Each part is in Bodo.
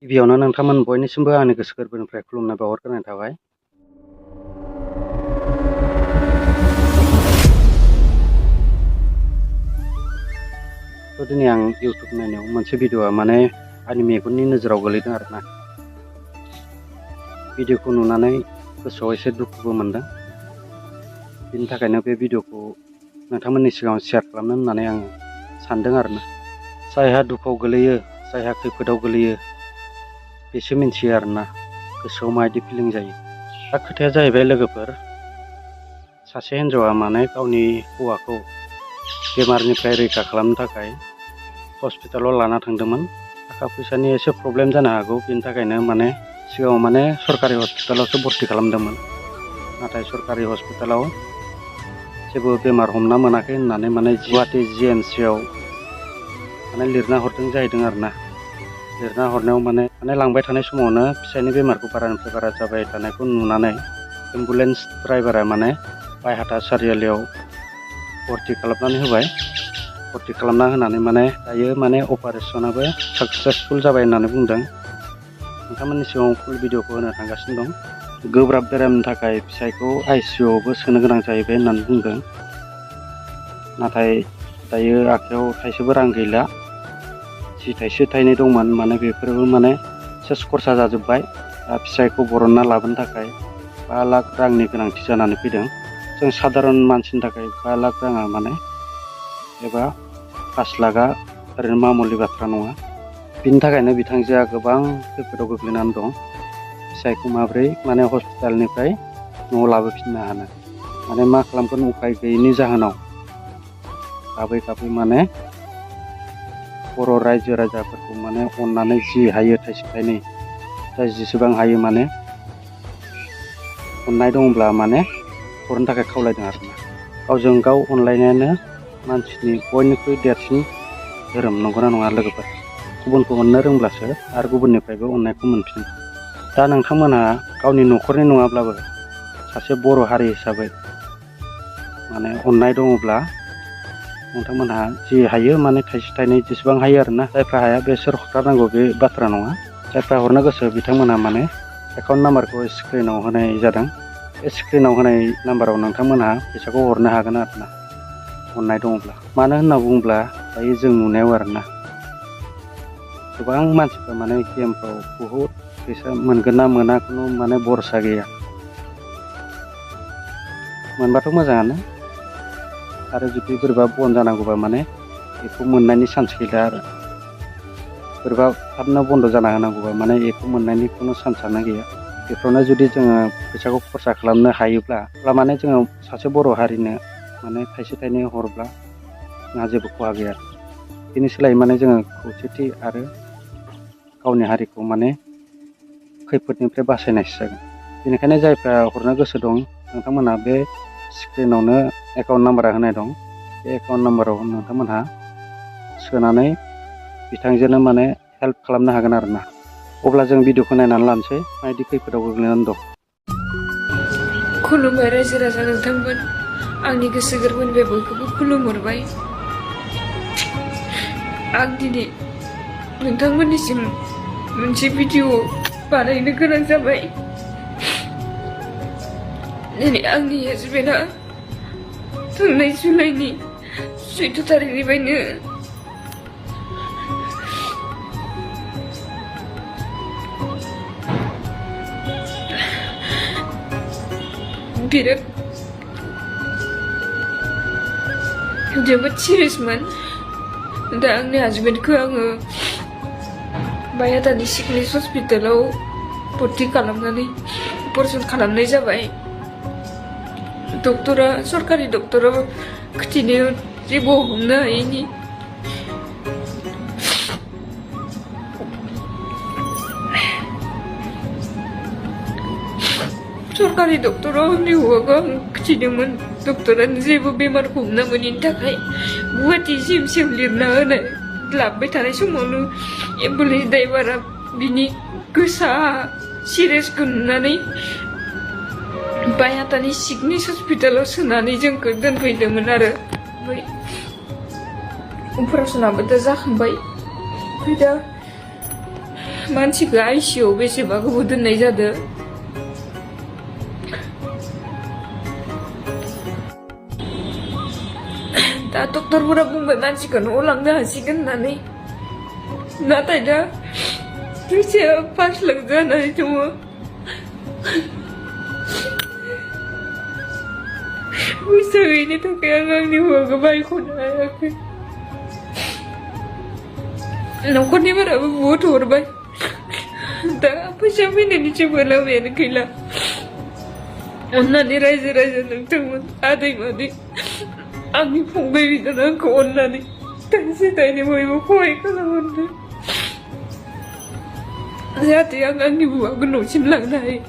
गिबियावनो नोंथांमोन बयनिसिमबो आंनि गोसो गोरबोनिफ्राय खुलुमनाय बावहरग्रोनाय थाबाय। दिनै आं इउटुब नायनायाव मोनसे भिडिअआ माने आंनि मेगननि नोजोराव गोलैदों आरोना। भिडिअखौ नुनानै गोसोआव एसे दुखुबो मोनदों। बिनि थाखायनो बे भिडिअखौ नोंथांमोननि सिगाङाव शेयार खालामनो होननानै आं सानदों आरोना। जायहा दुखुआव गोलैयो, जायहा खैफोदाव गोलैयो बेसो मिन्थियो आरोना गोसोआव माबायदि फिलिं जायो। दा खोथाया जाहैबाय लोगोफोर, सासे हिन्जावा माने गावनि हौवाखौ बेमारनिफ्राय रैखा खालामनो थाखाय हस्पिटालाव लाना थांदोंमोन। थाखा फैसानि एसे प्रब्लेम जानो हागौ, बिनि थाखायनो माने सिगाङाव माने सरकारि हस्पिटालावसो भर्ति खालामदोंमोन। नाथाय सरकारि हस्पिटालाव जेबो बेमार हमना मोनाखै होननानै माने गुवाहाटि GMCआव माने लिरना हरदों जाहैदों आरोना। लिरना हरनायाव माने लांबाय थानाय समावनो फिसायनि बेमारखौ बारानिफ्राय बारा जाबाय थानायखौ नुनानै एम्बुलेन्स ड्राइभारा माने बायहाथा सारियालियाव भर्ति खालामनानै होबाय। भर्ति खालामना होनानै माने दायो माने अपारेसनाबो साक्सेसफुल जाबाय होननानै बुंदों। नोंथांमोननि सिगाङाव फुल भिडिअखौ होनो थांगासिनो दं। गोब्राब बेरामनि थाखाय फिसायखौ ICUआवबो सोनो गोनां जाहैबाय होननानै बुंदों। नाथाय दायो आखायाव थाइसेबो रां गैला। जि थाइसे थाइनै दंमोन माने बेफोरबो माने सेस खरसा जाजोब्बाय। दा फिसायखौ बरनना लाबोनो थाखाय 5 लाख रांनि गोनांथि जानानै फैदों। जों साधारन मानसिनि थाखाय 5 लाख राङा माने एबा 5 लाखआ ओरैनो मामुलि बाथ्रा नङा। बिनि थाखायनो बिथांजोआ गोबां खैफोदाव गोग्लैनानै दं। फिसायखौ माब्रै माने हस्पिटालनिफ्राय न'आव लाबोफिननो हानो, माने मा खालामगोन उपाय गैयैनि जाहोनाव गाबै गाबै माने बर' रायजो राजाफोरखौ माने अननानै जि हायो थाइसे थाइनै, जाय जेसेबां हायो माने अननाय दंब्ला माने हरनो थाखाय खावलायदों आरोना। गावजों गाव अनलायनायानो मानसिनि बयनिख्रुइ देरसिन धोरोम, नंगौना नङा लोगोफोर? गुबुनखौ अननो रोंब्लासो आरो गुबुननिफ्रायबो अननायखौ मोनफिनो। दा नोंथांमोनहा गावनि न'खरनि नङाब्लाबो सासे बर' हारि हिसाबै माने अननाय दङब्ला नोंथांमोनहा जि हायो माने थाइसे थाइनै जेसेबां हायो आरोना। जायफ्रा हाया बेसोर हरथारनांगौ बे बाथ्रा नङा। जायफ्रा हरनो गोसो बिथांमोनहा माने एकाउन्ट नाम्बारखौ स्क्रिनाव होनाय जादों। बे स्क्रिनाव होनाय नाम्बाराव नोंथांमोनहा फैसाखौ हरनो हागोन आरोना, अननाय दङब्ला। मानो होनना बुङोब्ला दायो जों नुनायाव आरोना गोबां मानसिफ्रा माने गेमफ्राव बहुद फैसा मोनगोन ना मोना खुनु माने भरसा गैया। मोनबाथ' मोजाङानो, आरो जुदि बोरैबा बन जानांगौबा माने बेखौ मोननायनि चान्स गैला आरो। बोरैबा थाबनो बन्द' जाना होनांगौबा माने बेखौ मोननायनि खुनु चान्सआनो गैया। बेफोरावनो जुदि जोङो फैसाखौ खरसा खालामनो हायोब्ला माने जोङो सासे बर' हारिनो माने थाइसे थाइनै हरब्ला जोंहा जेबो खहा गैया। बेनि सोलायै माने जोङो खौसेथि आरो गावनि हारिखौ माने खैफोदनिफ्राय बासायनायसो जागोन। बेनिखायनो जायफ्रा हरनो गोसो दं नोंथांमोनहा बे स्क्रिनावनो एकाउन्ट नाम्बारा होनाय दं। बे एकाउन्ट नाम्बाराव नोंथांमोनहा सोनानै बिथांजोनो माने हेल्प खालामनो हागोन आरोना। अब्ला जों भिडिअखौ नायनानै लानोसै माबायदि खैफोदाव गोग्लैनानै दं। खुलुमबाय रायजो राजा नोंथांमोन, आंनि गोसो गोरबोनिफ्राय बयखौबो खुलुमहरबाय। आं दिनै नोंथांमोननिसिम मोनसे भिडिअ बानायनो गोनां जाबाय। दिनै आंनि हासबेन्डआ थांनाय जुलाइनि 14 थारिखनिफ्रायनो बिराद जोबोद सिरियासमोन। दा आंनि हासबेन्डखौ आङो बायहाथानि सिकनेस हस्पिटालाव भर्ति खालामनानै अपारेसन खालामनाय जाबाय। डक्टरा, सरकारि डक्टरा खिथिनायाव जेबो हमनो हायैनि सरकारि डक्टरा आंनि हौवाखौ आं खिथिदोंमोन। डक्टरानो जेबो बेमारखौ हमना मोनैनि थाखाय गुवाहाटि GMCआव लिरना होनाय लाबोबाय थानाय समावनो एम्बुलेन्स ड्राइभारा बिनि गोसा सिरियासखौ नुनानै बायहाथानि सिकनेस हस्पिटालाव सोनानै जोंखौ दोनफैदोंमोन आरो। ओमफ्राय अपारेसनाबो दा जाखांबाय। ओमफ्राय दा मानसिखौ आइसिइउआव बेसेबा गोबाव दोननाय जादों। दा डक्टरफोरा बुंबाय मानसिखौ न'आव लांनो हासिगोन होननानै, नाथाय दा फैसाया 5 लाख जानानै दङ। फैसा गैयिनि थाखाय आं आंनि हौवाखौ बायख'नो हायाखै। न'खरनिफोराबो बुहुत हरबाय, दा फैसा फैनायनि जेबो लामायानो गैला। अननानै रायजो राजा नोंथांमोन आदै मादै आंनि फंबाय बिनानाव आंखौ अननानै थाइसे थाइनै बयबो सहाय खालामहरदो, जाहाथे आं आंनि हौवाखौ न'सिम लांनो हायो।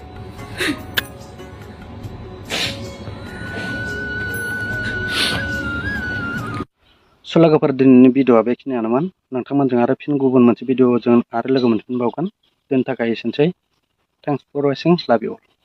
लोगोफोर दिनैनि भिडिअआ बेखिनियानोमोन। नोंथांमोनजों आरो फिन गुबुन मोनसे भिडिअजों आरो लोगो मोनफिनबावगोन। बेनि थाखाय एसेनोसै। थेंक्स फर वाचिं, लाभ इउ।